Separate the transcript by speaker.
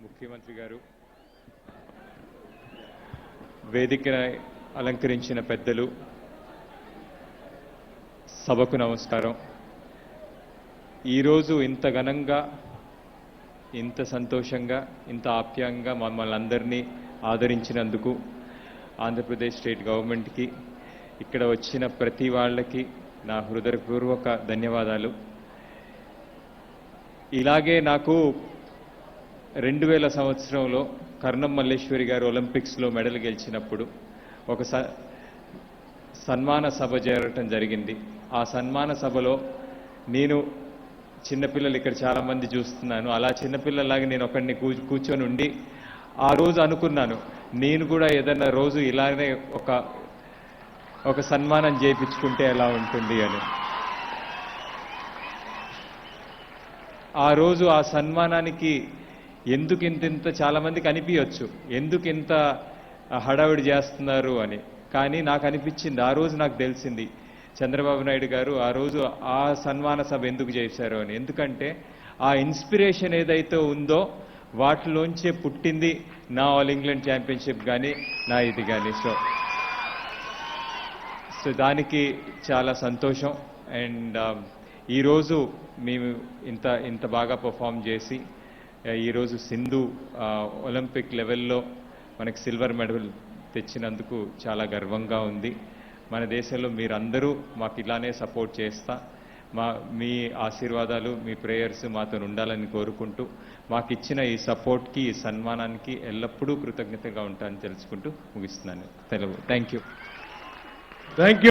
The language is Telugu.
Speaker 1: ముఖ్యమంత్రి గారు, వేదికను అలంకరించిన పెద్దలు, సభకు నమస్కారం. ఈరోజు ఇంత ఘనంగా, ఇంత సంతోషంగా, ఇంత ఆప్యాయంగా మమ్మల్ని అందరినీ ఆదరించినందుకు ఆంధ్రప్రదేశ్ స్టేట్ గవర్నమెంట్కి, ఇక్కడ వచ్చిన ప్రతి వాళ్ళకి నా హృదయపూర్వక ధన్యవాదాలు. ఇలాగే నాకు 2000 సంవత్సరంలో కర్ణం మల్లేశ్వరి గారు ఒలింపిక్స్లో మెడల్ గెలిచినప్పుడు ఒక సన్మాన సభ జరగటం జరిగింది. ఆ సన్మాన సభలో నేను చిన్నపిల్లలు ఇక్కడ చాలామంది చూస్తున్నాను, అలా చిన్నపిల్లలాగా నేను ఒకడిని కూర్చొని ఉండి ఆ రోజు అనుకున్నాను, నేను కూడా ఏదన్నా రోజు ఇలానే ఒక సన్మానం చేయించుకుంటే ఎలా ఉంటుంది అని. ఆ రోజు ఆ సన్మానానికి ఎందుకు ఇంత చాలా మందికి అనిపించవచ్చు, ఎందుకు ఇంత హడావిడి చేస్తున్నారు అని. కానీ నాకు అనిపించింది, ఆ రోజు నాకు తెలిసింది చంద్రబాబు నాయుడు గారు ఆ రోజు ఆ సన్మాన సభ ఎందుకు చేశారు అని. ఎందుకంటే ఆ ఇన్స్పిరేషన్ ఏదైతే ఉందో వాటిలోంచే పుట్టింది నా ఆల్ ఇంగ్లాండ్ ఛాంపియన్షిప్ కానీ నా ఇది కానీ. సో దానికి చాలా సంతోషం. అండ్ ఈరోజు మేము ఇంత బాగా పర్ఫామ్ చేసి ఈరోజు సింధు ఒలింపిక్ లెవెల్లో మనకి సిల్వర్ మెడల్ తెచ్చినందుకు చాలా గర్వంగా ఉంది. మన దేశంలో మీరందరూ మాకు ఇలానే సపోర్ట్ చేస్తా, మీ ఆశీర్వాదాలు, మీ ప్రేయర్స్ మాతో ఉండాలని కోరుకుంటూ, మాకు ఇచ్చిన ఈ సపోర్ట్కి, ఈ సన్మానానికి ఎల్లప్పుడూ కృతజ్ఞతగా ఉంటానని తెలుసుకుంటూ ముగిస్తున్నాను. Thank you.